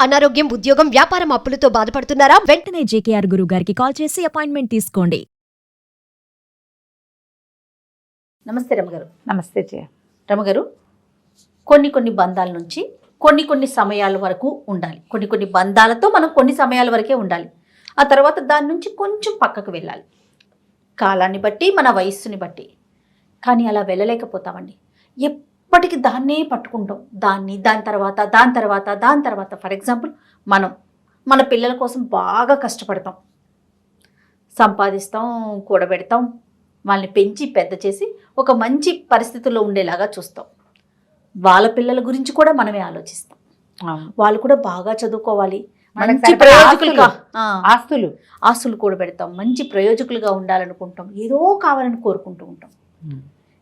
అనారోగ్యం, ఉద్యోగం, వ్యాపారం అప్పులతో బాధపడుతున్నారా? వెంటనే జేకేఆర్ గురువు గారికి కాల్ చేసి అపాయింట్మెంట్ తీసుకోండి. నమస్తే రమగారు. నమస్తే జయ. రమగారు, కొన్ని బంధాల నుంచి కొన్ని సమయాల వరకు ఉండాలి. కొన్ని బంధాలతో మనం కొన్ని సమయాల వరకే ఉండాలి. ఆ తర్వాత దాని నుంచి కొంచెం పక్కకు వెళ్ళాలి, కాలాన్ని బట్టి, మన వయస్సుని బట్టి. కానీ అలా వెళ్ళలేకపోతామండి. ఎప్పటికీ దాన్నే పట్టుకుంటాం. దాని తర్వాత ఫర్ ఎగ్జాంపుల్, మన పిల్లల కోసం బాగా కష్టపడతాం, సంపాదిస్తాం, కూడబెడతాం, వాళ్ళని పెంచి పెద్ద చేసి ఒక మంచి పరిస్థితుల్లో ఉండేలాగా చూస్తాం. వాళ్ళ పిల్లల గురించి కూడా మనమే ఆలోచిస్తాం. వాళ్ళు కూడా బాగా చదువుకోవాలి, మంచి ప్రయోజకులుగా ఆస్తులు కూడబెడతాం, మంచి ప్రయోజకులుగా ఉండాలనుకుంటాం, ఏదో కావాలని కోరుకుంటూ ఉంటాం.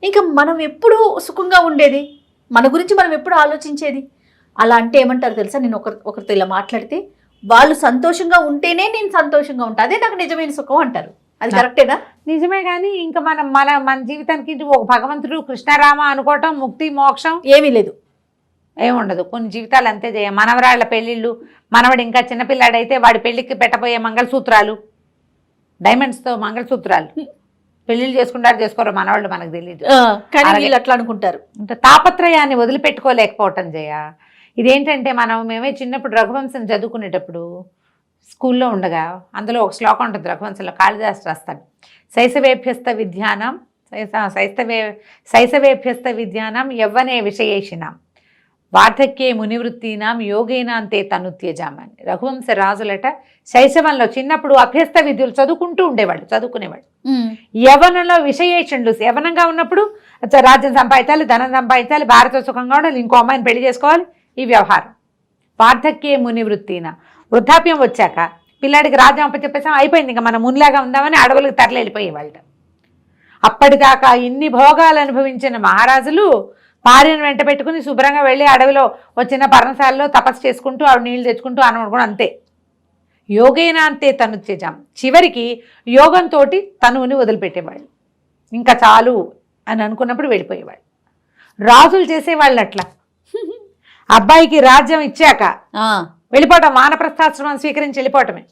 ఇంకా మనం ఎప్పుడు సుఖంగా ఉండేది, మన గురించి మనం ఎప్పుడు ఆలోచించేది? అలా అంటే ఏమంటారు తెలుసా? నేను ఒకరితో ఇలా మాట్లాడితే, వాళ్ళు సంతోషంగా ఉంటేనే నేను సంతోషంగా ఉంటా, అదే నాకు నిజమైన సుఖం అంటారు. అది కరెక్టేనా? నిజమే. కానీ ఇంకా మన జీవితానికి ఒక భగవంతుడు కృష్ణారామ అనుకోవటం, ముక్తి మోక్షం ఏమీ లేదు, ఏముండదు. కొన్ని జీవితాలు అంతే చేయ. మనవరాళ్ల పెళ్ళిళ్ళు, మనవడు ఇంకా చిన్నపిల్లాడైతే వాడి పెళ్లికి పెట్టబోయే మంగళసూత్రాలు, డైమండ్స్తో మంగళసూత్రాలు, పెళ్లిళ్ళు చేసుకుంటారు చేసుకోరు మనవాళ్ళు, మనకు తెలియదు. కానీ వీళ్ళు అట్లా అనుకుంటారు. అంటే తాపత్రయాన్ని వదిలిపెట్టుకోలేకపోవటం జయ. ఇదేంటంటే మేమే చిన్నప్పుడు రఘువంశం చదువుకునేటప్పుడు స్కూల్లో ఉండగా అందులో ఒక శ్లోకం ఉంటుంది రఘువంశంలో, కాళిదాసు రాస్తాడు. శైశవేభ్యస్త విద్యానాం యవ్వనే విషయేషినాం వార్ధక్యే మునివృత్తీనాం యోగేనాంతే తనుత్యజామని. రఘువంశ రాజులట శైశవంలో చిన్నప్పుడు అభ్యస్త విద్యలు చదువుకునేవాడు. యవ్వనంలో విషయేషణులు, యవ్వనంగా ఉన్నప్పుడు రాజ్యం సంపాదించాలి, ధనం సంపాదించాలి, భారత సుఖంగా ఉండాలి, ఇంకో అమ్మాయిని పెళ్లి చేసుకోవాలి, ఈ వ్యవహారం. వార్ధక్యే మునివృత్తీన, వృద్ధాప్యం వచ్చాక పిల్లాడికి రాజ్యం అప్పచెప్పేసాం, అయిపోయింది, ఇంకా మనం మునిలాగా ఉందామని అడవులకు తరలి వెళ్ళిపోయేవాళ్ళు. అప్పటిదాకా ఇన్ని భోగాలు అనుభవించిన మహారాజులు భార్యను వెంట పెట్టుకుని శుభ్రంగా వెళ్ళి అడవిలో వచ్చిన పర్ణశాలలో తపస్సు చేసుకుంటూ ఆవిడ నీళ్ళు తెచ్చుకుంటూ కూడా అంతే. యోగేనా అంతే తనుత్యజాం, చివరికి యోగంతో తనువుని వదిలిపెట్టేవాళ్ళు. ఇంకా చాలు అని అనుకున్నప్పుడు వెళ్ళిపోయేవాళ్ళు. రాజులు చేసేవాళ్ళు అట్లా. అబ్బాయికి రాజ్యం ఇచ్చాక వెళ్ళిపోవటం, వానప్రస్థాశ్రమం స్వీకరించి వెళ్ళిపోవటమే.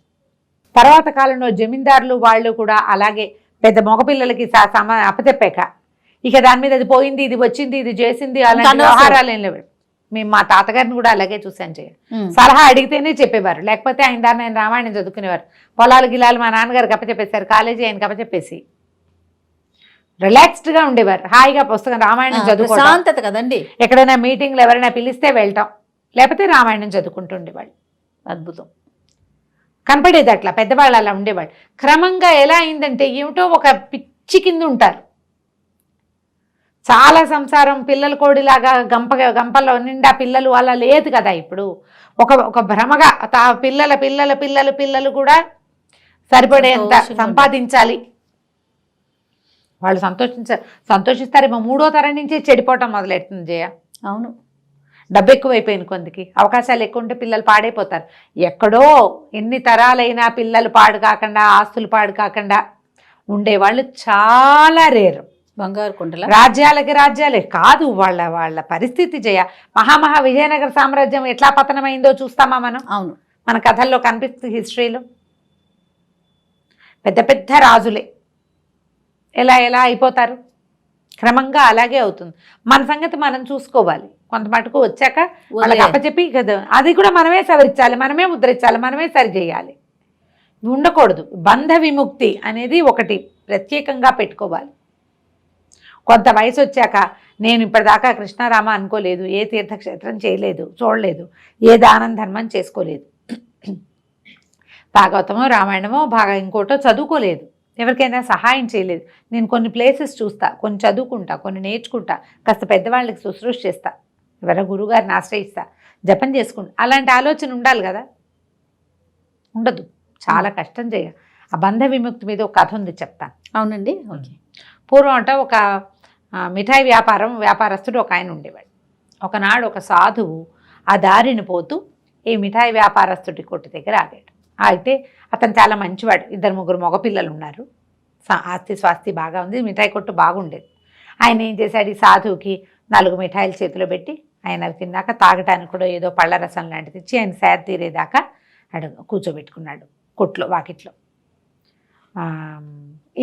తర్వాత కాలంలో జమీందారులు వాళ్ళు కూడా అలాగే పెద్ద మగపిల్లలకి అప్పచెప్పాక ఇక దాని మీద అది పోయింది, ఇది వచ్చింది, ఇది చేసింది, అలాంటి వ్యవహారాలు ఏం లేవు. మేము మా తాతగారిని కూడా అలాగే చూసాను చేయ. సలహా అడిగితేనే చెప్పేవారు, లేకపోతే ఆయన దాన్ని ఆయన రామాయణం చదువుకునేవారు. పొలాలు గిలాలు మా నాన్నగారికి అప్పచెప్పేశారు, కాలేజీ ఆయనకి అప్పచెప్పేసి రిలాక్స్డ్గా ఉండేవారు. హాయిగా పుస్తకం రామాయణం చదువుకోవడం కదండి. ఎక్కడైనా మీటింగ్లు ఎవరైనా పిలిస్తే వెళ్ళటం, లేకపోతే రామాయణం చదువుకుంటూ ఉండేవాళ్ళు. అద్భుతం కనపడేది అట్లా, పెద్దవాళ్ళు అలా ఉండేవాళ్ళు. క్రమంగా ఎలా అయిందంటే ఏమిటో ఒక పిచ్చి కింద ఉంటారు. చాలా సంసారం పిల్లల కోడిలాగా గంపలో నిండా పిల్లలు అలా లేదు కదా ఇప్పుడు. ఒక భ్రమగా పిల్లలు కూడా సరిపడేంత సంపాదించాలి. వాళ్ళు సంతోషిస్తారేమో. 3వ తరం నుంచే చెడిపోవటం మొదలెడుతుంది జయ. అవును, డబ్బు ఎక్కువైపోయింది కొందికి, అవకాశాలు ఎక్కువ ఉంటే పిల్లలు పాడైపోతారు. ఎక్కడో ఎన్ని తరాలైనా పిల్లలు పాడు కాకుండా, ఆస్తులు పాడు కాకుండా ఉండేవాళ్ళు చాలా రేరు. బంగారు కొండల రాజ్యాలే కాదు, వాళ్ళ పరిస్థితి జయ. మహా విజయనగర సామ్రాజ్యం ఎట్లా పతనమైందో చూస్తామా మనం? అవును, మన కథల్లో కనిపిస్తుంది, హిస్టరీలో. పెద్ద రాజులే ఎలా అయిపోతారు, క్రమంగా అలాగే అవుతుంది. మన సంగతి మనం చూసుకోవాలి. కొంత మటుకు వచ్చాక వాళ్ళకి అప్పచెప్పి కదా, అది కూడా మనమే సవరించాలి, మనమే ముద్రించాలి, మనమే సరి చేయాలి. ఉండకూడదు. బంధ విముక్తి అనేది ఒకటి ప్రత్యేకంగా పెట్టుకోవాలి. కొంత వయసు వచ్చాక నేను ఇప్పటిదాకా కృష్ణారామ అనుకోలేదు, ఏ తీర్థక్షేత్రం చేయలేదు, చూడలేదు, ఏ దానం ధర్మం చేసుకోలేదు, భాగవతమో రామాయణమో ఇంకోటో చదువుకోలేదు, ఎవరికైనా సహాయం చేయలేదు. నేను కొన్ని ప్లేసెస్ చూస్తా, కొన్ని చదువుకుంటా, కొన్ని నేర్చుకుంటా, కాస్త పెద్దవాళ్ళకి శుశ్రూష చేస్తా, ఎవరో గురువుగారిని ఆశ్రయిస్తా, జపం చేసుకుంటా. అలాంటి ఆలోచన ఉండాలి కదా, ఉండదు. చాలా కష్టం చేయ. ఆ బంధ విముక్తి మీద ఒక కథ ఉంది, చెప్తాను. అవునండి, ఓకే. పూర్వం అంట ఒక మిఠాయి వ్యాపారస్తుడు ఒక ఆయన ఉండేవాడు. ఒకనాడు ఒక సాధువు ఆ దారిని పోతూ ఈ మిఠాయి వ్యాపారస్తుడి కొట్టు దగ్గర ఆగాడు. అయితే అతను చాలా మంచివాడు. 2-3 మగపిల్లలు ఉన్నారు, ఆస్తి స్వాస్తి బాగా ఉంది, మిఠాయి కొట్టు బాగుండేది. ఆయన ఏం చేశాడు, ఈ సాధువుకి 4 మిఠాయిలు చేతిలో పెట్టి ఆయన అవి తిన్నాక తాగటానికి కూడా ఏదో పళ్ళ రసం లాంటిది ఇచ్చి ఆయన సేద తీరేదాకా కూర్చోబెట్టుకున్నాడు కొట్లో వాకిట్లో.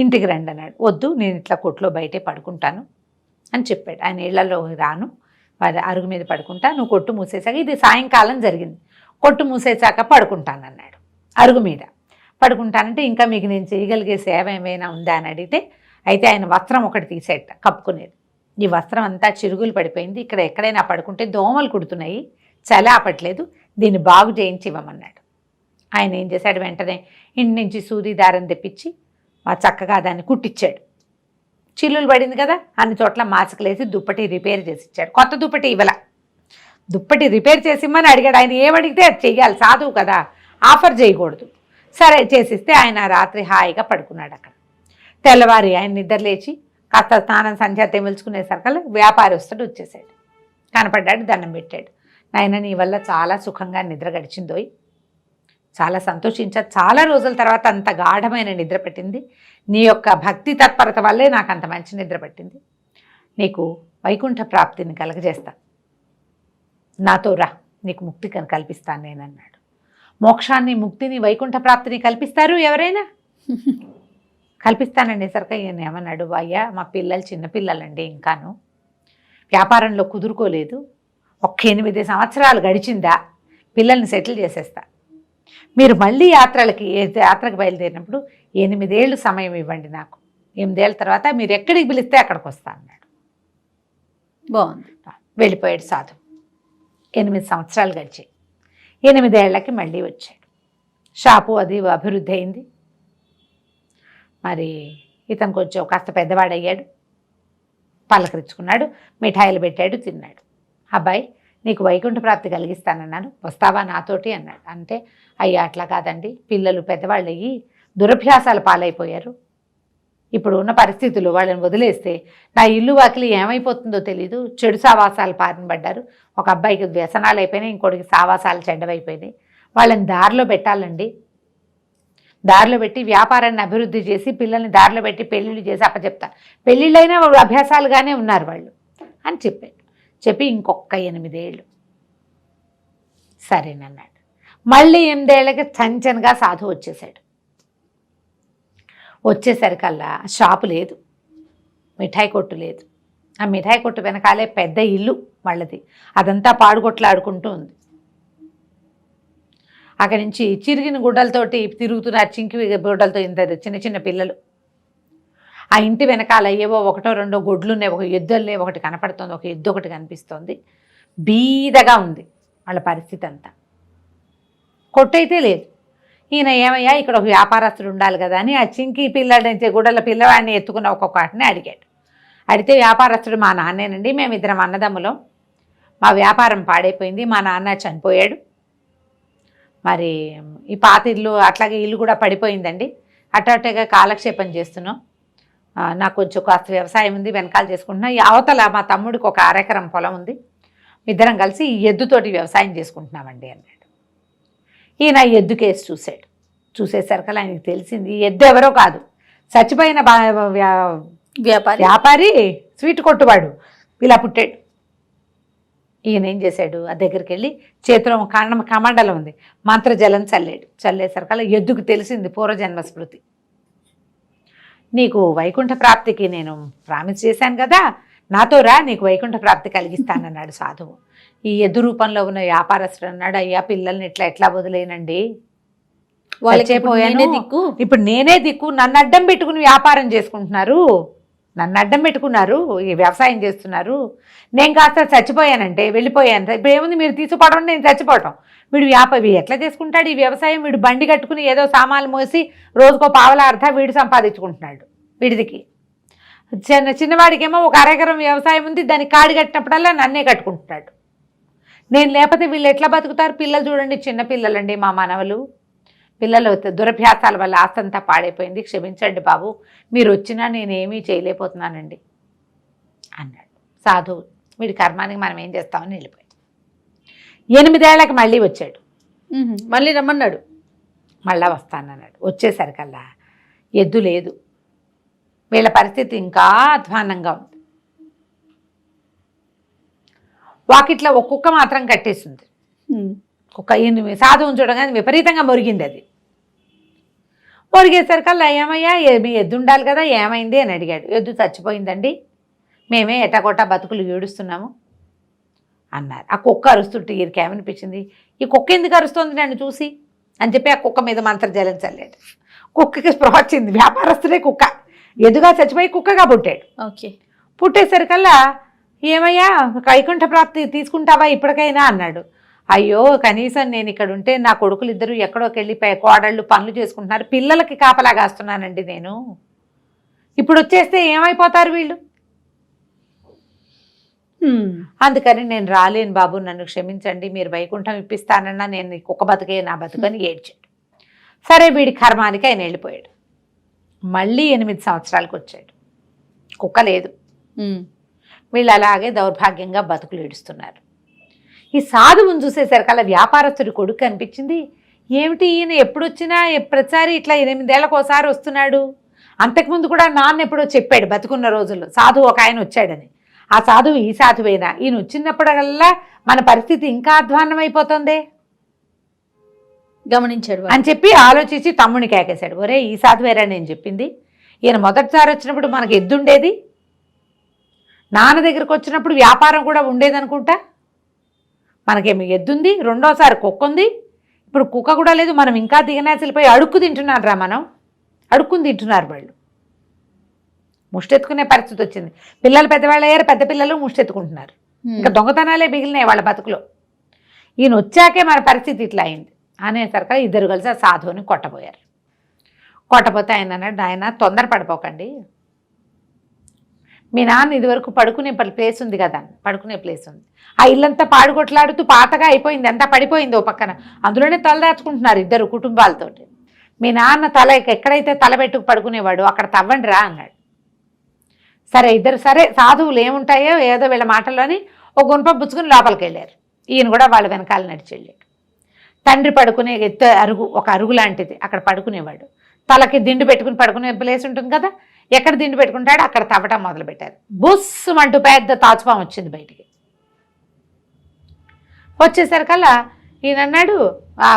ఇంటికి రండి అన్నాడు. వద్దు, నేను ఇట్లా కొట్లో బయటే పడుకుంటాను అని చెప్పాడు. ఆయన ఇళ్లలో రాను, వారి అరుగు మీద పడుకుంటా, నువ్వు కొట్టు మూసేసాక, ఇది సాయంకాలం జరిగింది, కొట్టు మూసేసాక పడుకుంటానన్నాడు. అరుగు మీద పడుకుంటానంటే ఇంకా మీకు నేను చేయగలిగే సేవ ఏమైనా ఉందా అని అడిగితే, అయితే ఆయన వస్త్రం ఒకటి తీసేట కప్పుకునేది. ఈ వస్త్రం అంతా చిరుగులు పడిపోయింది, ఇక్కడ ఎక్కడైనా పడుకుంటే దోమలు కుడుతున్నాయి, చలి ఆపట్లేదు, దీన్ని బాగు చేయించి ఇవ్వమన్నాడు. ఆయన ఏం చేశాడు, వెంటనే ఇంటి నుంచి సూది దారం తెప్పించి చక్కగా దాన్ని కుట్టించాడు. చిల్లులు పడింది కదా, అన్ని చోట్ల మాస్కులేసి దుప్పటి రిపేర్ చేసి ఇచ్చాడు. కొత్త దుప్పటి ఇవ్వాల, దుప్పటి రిపేర్ చేసి ఇమ్మని అడిగాడు. ఆయన ఏమడిగితే అది చెయ్యాలి, సాధువు కదా, ఆఫర్ చేయకూడదు. సరే చేసిస్తే ఆయన రాత్రి హాయిగా పడుకున్నాడు అక్కడ. తెల్లవారి ఆయన నిద్ర లేచి కాస్త స్నానం సంధ్య తెమిల్చుకునేసరికల్లా వ్యాపారి వస్తాడు, వచ్చేసాడు. కనపడ్డాడు, దండం పెట్టాడు. నాయన నీ వల్ల చాలా సుఖంగా నిద్ర గడిచిందోయ్, చాలా సంతోషించా, చాలా రోజుల తర్వాత అంత గాఢమైన నిద్ర పట్టింది, నీ యొక్క భక్తి తత్పరత వల్లే నాకు అంత మంచి నిద్ర పట్టింది, నీకు వైకుంఠ ప్రాప్తిని కలగజేస్తా, నాతో రా, నీకు ముక్తి కల్పిస్తాను నేనన్నాడు. మోక్షాన్ని, ముక్తిని, వైకుంఠ ప్రాప్తిని కల్పిస్తారు ఎవరైనా? కల్పిస్తానండి సరిగ్గా. ఈయన ఏమన్నాడు, అయ్యా మా పిల్లలు చిన్నపిల్లలండి, ఇంకాను వ్యాపారంలో కుదురుకోలేదు, 8 సంవత్సరాలు గడిచిందా, పిల్లల్ని సెటిల్ చేసేస్తా, మీరు మళ్ళీ యాత్రకు బయలుదేరినప్పుడు 8 ఏళ్ళు సమయం ఇవ్వండి నాకు, 8 ఏళ్ళ తర్వాత మీరు ఎక్కడికి పిలిస్తే అక్కడికి వస్తా అన్నాడు. బాగుంది. వెళ్ళిపోయాడు సాధు. 8 సంవత్సరాలు గడిచాయి. 8 ఏళ్లకి మళ్ళీ వచ్చాడు. షాపు అది అభివృద్ధి అయింది. మరి ఇతను కొంచెం కాస్త పెద్దవాడయ్యాడు, పలకరించుకున్నాడు, మిఠాయిలు పెట్టాడు, తిన్నాడు. అబ్బాయి నీకు వైకుంఠ ప్రాప్తి కలిగిస్తానన్నాను, వస్తావా నాతోటి అన్నాడు. అంటే అయ్యా అట్లా కాదండి, పిల్లలు పెద్దవాళ్ళు అయ్యి దురభ్యాసాలు పాలైపోయారు, ఇప్పుడు ఉన్న పరిస్థితులు వాళ్ళని వదిలేస్తే నా ఇల్లు వాకిలి ఏమైపోతుందో తెలీదు, చెడు సావాసాలు పారినబడ్డారు, ఒక అబ్బాయికి వ్యసనాలు అయిపోయినాయి, ఇంకోటికి సావాసాలు చెడ్డవైపోయినాయి, వాళ్ళని దారిలో పెట్టాలండి, దారిలో పెట్టి వ్యాపారాన్ని అభివృద్ధి చేసి పిల్లల్ని దారిలో పెట్టి పెళ్ళిళ్ళు చేసి అప్పచెప్తా, పెళ్ళిళ్ళైనా వాళ్ళు అభ్యాసాలుగానే ఉన్నారు వాళ్ళు అని చెప్పాడు. చెప్పి ఇంకొక 8 ఏళ్ళు సరేనన్నాడు. మళ్ళీ 8 ఏళ్ళకి చంచనగా సాధు వచ్చేసాడు. వచ్చేసరికల్లా షాపు లేదు, మిఠాయి కొట్టు లేదు. ఆ మిఠాయి కొట్టు వెనకాలే పెద్ద ఇల్లు వాళ్ళది, అదంతా పాడుకొట్లాడుకుంటూ ఉంది. అక్కడి నుంచి చిరిగిన గుడ్డలతోటి తిరుగుతున్నారు, చింకి గుడ్డలతో ఇంత చిన్న చిన్న పిల్లలు. ఆ ఇంటి వెనకాల ఏవో 1-2 గొడ్లు ఉన్నాయి, ఒక ఎద్దులే ఒకటి కనపడుతుంది, ఒక ఎద్దు ఒకటి కనిపిస్తోంది. బీదగా ఉంది వాళ్ళ పరిస్థితి అంతా. కొట్టయితే లేదు. ఈయన ఏమయ్యా ఇక్కడ ఒక వ్యాపారస్తుడు ఉండాలి కదా అని ఆ చింకి పిల్లడి గుడ్డల పిల్లవాడిని ఎత్తుకున్న ఒక్కొక్కటిని అడిగాడు. అడిగితే వ్యాపారస్తుడు మా నాన్నేనండి, మేమిద్దరం అన్నదమ్ములం, మా వ్యాపారం పాడైపోయింది, మా నాన్న చనిపోయాడు, మరి ఈ పాత ఇల్లు అట్లాగే ఇల్లు కూడా పడిపోయిందండి, అట్టగా కాలక్షేపం చేస్తున్నాం, నాకు కొంచెం కాస్త వ్యవసాయం ఉంది వెనకాల చేసుకుంటున్నా, ఈ అవతల మా తమ్ముడికి ఒక 1/2 ఎకరం పొలం ఉంది, ఇద్దరం కలిసి ఈ ఎద్దుతోటి వ్యవసాయం చేసుకుంటున్నామండి అన్నాడు. ఈయన ఎద్దు కేసు చూశాడు. చూసేసరికి ఆయనకి తెలిసింది ఈ ఎద్దు ఎవరో కాదు, చచ్చిపోయిన వ్యాపారి స్వీట్ కొట్టువాడు ఇలా పుట్టాడు. ఈయన ఏం చేశాడు, ఆ దగ్గరికి వెళ్ళి చేతిలో కమండలం ఉంది, మంత్రజలం చల్లాడు. చల్లేసరికల్లా ఎద్దుకు తెలిసింది పూర్వజన్మ స్మృతి. నీకు వైకుంఠ ప్రాప్తికి నేను ప్రామిస్ చేశాను కదా, నాతో రా, నీకు వైకుంఠ ప్రాప్తి కలిగిస్తానన్నాడు సాధువు. ఈ ఎద్దు రూపంలో ఉన్న వ్యాపారస్తుడు అన్నాడు, అయ్యా పిల్లల్ని ఎట్లా వదిలేనండి, ఇప్పుడు నేనే దిక్కు, నన్ను అడ్డం పెట్టుకుని వ్యాపారం చేసుకుంటున్నారు, నన్ను అడ్డం పెట్టుకున్నారు, ఈ వ్యవసాయం చేస్తున్నారు, నేను కాస్త చచ్చిపోయానంటే వెళ్ళిపోయాను, ఇప్పుడు ఏముంది మీరు తీసుకుపోవడం నేను చచ్చిపోవటం, వీడు ఎట్లా చేసుకుంటాడు ఈ వ్యవసాయం, వీడు బండి కట్టుకుని ఏదో సామాన్లు మోసి రోజుకో పావలా అర్ధ వీడు సంపాదించుకుంటున్నాడు, వీడిదికి చిన్నవాడికేమో ఒక 1/2 ఎకరం వ్యవసాయం ఉంది, దానికి కాడి కట్టినప్పుడల్లా నన్నే కట్టుకుంటున్నాడు, నేను లేకపోతే వీళ్ళు ఎట్లా బతుకుతారు, పిల్లలు చూడండి చిన్న పిల్లలండి మా మనవలు, పిల్లలు దురభ్యాసాల వల్ల ఆస్తంతా పాడైపోయింది, క్షమించండి బాబు, మీరు వచ్చినా నేనేమీ చేయలేకపోతున్నానండి అన్నాడు సాధువు. వీడి కర్మానికి మనం ఏం చేస్తామని వెళ్ళిపోయాడు. 8 ఏళ్లకి మళ్ళీ వచ్చాడు. మళ్ళీ రమ్మన్నాడు. మళ్ళా వస్తానన్నాడు. వచ్చేసరికల్లా ఎద్దు లేదు. వీళ్ళ పరిస్థితి ఇంకా అధ్వానంగా ఉంది. వాకిట్లో ఒక కుక్క మాత్రం కట్టేసింది. కుక్క ఈయన సాధువుని చూడగానే విపరీతంగా మురిగింది. అది మురిగేసరికల్లా ఏమయ్యా మీ ఎద్దు ఉండాలి కదా, ఏమైంది అని అడిగాడు. ఎద్దు చచ్చిపోయిందండి, మేమే ఎట్టకొట్టా బతుకులు ఏడుస్తున్నాము అన్నారు. ఆ కుక్క అరుస్తుంటే ఈయనకి ఏమనిపించింది, ఈ కుక్క ఎందుకు అరుస్తుంది నన్ను చూసి అని చెప్పి ఆ కుక్క మీద మంత్రజలం చల్లాడు. కుక్కకి స్పృహ వచ్చింది, వ్యాపారస్తుడే కుక్క, ఎదుగా చచ్చిపోయి కుక్కగా పుట్టాడు. ఓకే. పుట్టేసరికల్లా ఏమయ్యా వైకుంఠ ప్రాప్తి తీసుకుంటావా ఇప్పటికైనా అన్నాడు. అయ్యో కనీసం నేను ఇక్కడ ఉంటే నా కొడుకులు ఇద్దరు ఎక్కడోకి వెళ్ళి కోడళ్ళు పనులు చేసుకుంటున్నారు, పిల్లలకి కాపలా కాస్తున్నానండి నేను, ఇప్పుడు వచ్చేస్తే ఏమైపోతారు వీళ్ళు, అందుకని నేను రాలేను బాబు, నన్ను క్షమించండి, మీరు వైకుంఠం ఇప్పిస్తానన్నా నేను కుక్క బతుకే నా బతుకని ఏడ్చాడు. సరే వీడి కర్మానికి ఆయన వెళ్ళిపోయాడు. మళ్ళీ 8 సంవత్సరాలకు వచ్చాడు, కుక్క లేదు. వీళ్ళు అలాగే దౌర్భాగ్యంగా బతుకులు ఏడుస్తున్నారు. ఈ సాధువుని చూసేసరికల్లా వ్యాపారస్తుడి కొడుకు అనిపించింది, ఏమిటి ఈయన ఎప్పుడొచ్చినా ప్రతిసారి ఇట్లా 8 ఏళ్ళకు ఒకసారి వస్తున్నాడు, అంతకుముందు కూడా నాన్న ఎప్పుడో చెప్పాడు బతుకున్న రోజుల్లో సాధువు ఒక ఆయన వచ్చాడని, ఆ సాధువు ఈ సాధువేనా, ఈయన వచ్చినప్పుడల్లా మన పరిస్థితి ఇంకా అధ్వాన్నం అయిపోతుంది గమనించాడు అని చెప్పి ఆలోచించి తమ్ముడికి కేకేశాడు. ఒరే ఈ సాధువేరా నేను చెప్పింది, ఈయన మొదటిసారి వచ్చినప్పుడు మనకు ఎద్దుండేది, నాన్న దగ్గరకు వచ్చినప్పుడు వ్యాపారం కూడా ఉండేదనుకుంటా, మనకేమి ఎద్దుంది, రెండోసారి కుక్క ఉంది, ఇప్పుడు కుక్క కూడా లేదు, మనం ఇంకా దిగనాసిలిపోయి అడుక్కు తింటున్నారు రా, మనం అడుక్కుని తింటున్నారు వాళ్ళు, ముష్టెత్తుకునే పరిస్థితి వచ్చింది. పిల్లలు పెద్దవాళ్ళు అయ్యారు, పెద్ద పిల్లలు ముష్టెత్తుకుంటున్నారు, ఇంకా దొంగతనాలే మిగిలినాయి వాళ్ళ బతుకులో. ఈయన వచ్చాకే మన పరిస్థితి ఇట్లా అయింది అనేసరికి ఇద్దరు కలిసి ఆ సాధువుని కొట్టబోయారు. కొట్టపోతే ఆయన అన్నాడు, ఆయన తొందరపడిపోకండి, మీ నాన్న ఇదివరకు పడుకునే ప్లేస్ ఉంది కదా, పడుకునే ప్లేస్ ఉంది, ఆ ఇల్లంతా పాడుకొట్లాడుతూ పాతగా అయిపోయింది, అంతా పడిపోయింది ఓ పక్కన, అందులోనే తలదాచుకుంటున్నారు ఇద్దరు కుటుంబాలతోటి, మీ నాన్న తల ఎక్కడైతే తలబెట్టుకు పడుకునేవాడు అక్కడ తవ్వండి రా అన్నాడు. సరే ఇద్దరు సరే సాధువులు ఏముంటాయో ఏదో వీళ్ళ మాటల్లోని ఒక గుంప పుచ్చుకుని లోపలికి వెళ్ళారు. ఈయన కూడా వాళ్ళ వెనకాల నడిచి వెళ్ళాడు. తండ్రి పడుకునే అరుగు, ఒక అరుగు లాంటిది, అక్కడ పడుకునేవాడు, తలకి దిండు పెట్టుకుని పడుకునే ప్లేస్ ఉంటుంది కదా, ఎక్కడ దిండు పెట్టుకుంటాడో అక్కడ తవ్వటం మొదలుపెట్టారు. బుస్సుమంటూ పెద్ద తాచుపాము వచ్చింది బయటికి. వచ్చేసరికల్లా ఈయన అన్నాడు,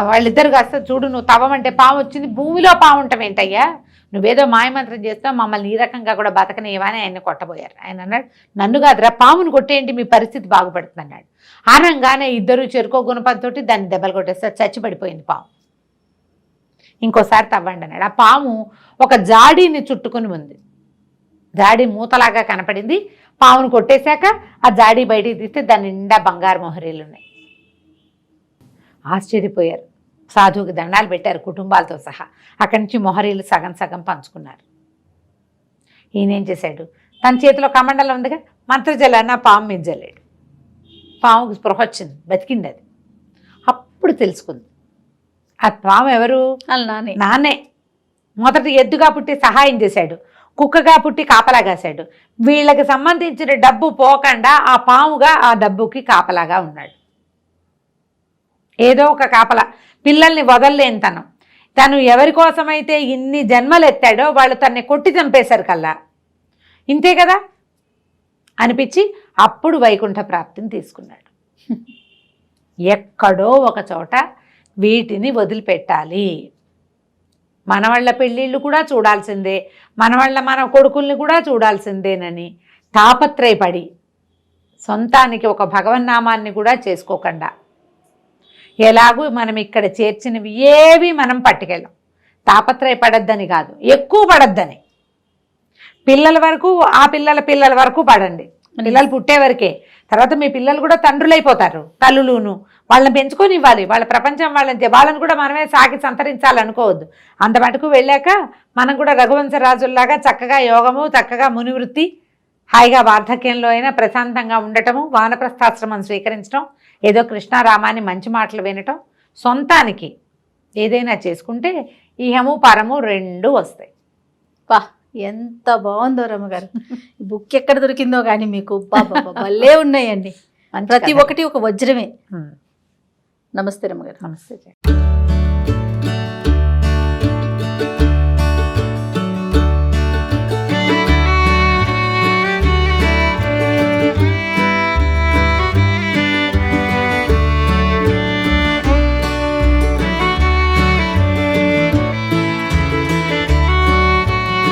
వాళ్ళిద్దరు కాస్త చూడు, నువ్వు తవ్వమంటే పాము వచ్చింది, భూమిలో పాము ఉంటాం ఏంటయ్యా, నువ్వేదో మాయమంత్రం చేస్తావు, మమ్మల్ని ఈ రకంగా కూడా బతకనివ్వా అని ఆయన కొట్టబోయారు. ఆయన అన్నాడు, నన్ను కాదురా పామును కొట్టేయండి, మీ పరిస్థితి బాగుపడుతుంది అన్నాడు. ఆనంగానే ఇద్దరు చెరుకో గుణపంతో దాన్ని దెబ్బలు కొట్టేస్తారు, చచ్చి పడిపోయింది పాము. ఇంకోసారి తవ్వండి అన్నాడు. ఆ పాము ఒక జాడీని చుట్టుకుని ఉంది, జాడీ మూతలాగా కనపడింది. పామును కొట్టేశాక ఆ జాడీ బయటికి తీస్తే దాని నిండా బంగారు మొహరీలు ఉన్నాయి. ఆశ్చర్యపోయారు, సాధువుకి దండాలు పెట్టారు కుటుంబాలతో సహా. అక్కడి నుంచి మొహరీలు సగం సగం పంచుకున్నారు. ఈయనేం చేశాడు, తన చేతిలో కమండలం ఉందిగా, మంత్రజలాన్ని ఆ పాము మీద జల్లాడు. పాముకి స్పృహ వచ్చింది, బతికింది. అది అప్పుడు తెలుసుకుంది ఆ పాము ఎవరు, నాన్నే. మొదట ఎద్దుగా పుట్టి సహాయం చేశాడు, కుక్కగా పుట్టి కాపలా కాశాడు. వీళ్ళకి సంబంధించిన డబ్బు పోకుండా ఆ పాముగా ఆ డబ్బుకి కాపలాగా ఉన్నాడు. ఏదో ఒక కాపలా, పిల్లల్ని వదల్లేని తను ఎవరి కోసమైతే ఇన్ని జన్మలు ఎత్తాడో వాళ్ళు తన్ని కొట్టి చంపేశారు కల్లా, ఇంతే కదా అనిపించి అప్పుడు వైకుంఠ ప్రాప్తిని తీసుకున్నాడు. ఎక్కడో ఒక చోట వీటిని వదిలిపెట్టాలి, మనవాళ్ళ పెళ్ళిళ్ళు కూడా చూడాల్సిందే, మన కొడుకుల్ని కూడా చూడాల్సిందేనని తాపత్రయపడి సొంతానికి ఒక భగవన్నామాన్ని కూడా చేసుకోకుండా, ఎలాగూ మనం ఇక్కడ చేర్చినవి ఏవి మనం పట్టుకెళ్ళం, తాపత్రయపడద్దని కాదు, ఎక్కువ పడద్దని, పిల్లల వరకు ఆ పిల్లల వరకు పడండి, పిల్లలు పుట్టే వరకే, తర్వాత మీ పిల్లలు కూడా తండ్రులైపోతారు, తల్లులును, వాళ్ళని పెంచుకొని ఇవ్వాలి, వాళ్ళ ప్రపంచం వాళ్ళని కూడా మనమే సాగి సంతరించాలనుకోవద్దు. అంత మటుకు వెళ్ళాక మనం కూడా రఘువంశరాజుల్లాగా చక్కగా యోగము, చక్కగా మునివృత్తి, హాయిగా వార్ధక్యంలో అయినా ప్రశాంతంగా ఉండటము, వానప్రస్థాశ్రమం స్వీకరించడం, ఏదో కృష్ణారామాన్ని మంచి మాటలు వినటం, సొంతానికి ఏదైనా చేసుకుంటే ఇహము పరము రెండు వస్తాయి. వా ఎంత బాగుందో రమ్మగారు, బుక్ ఎక్కడ దొరికిందో కానీ మీకు భలే ఉన్నాయండి, ప్రతి ఒక్కటి ఒక వజ్రమే. నమస్తే రమ్మగారు. నమస్తే.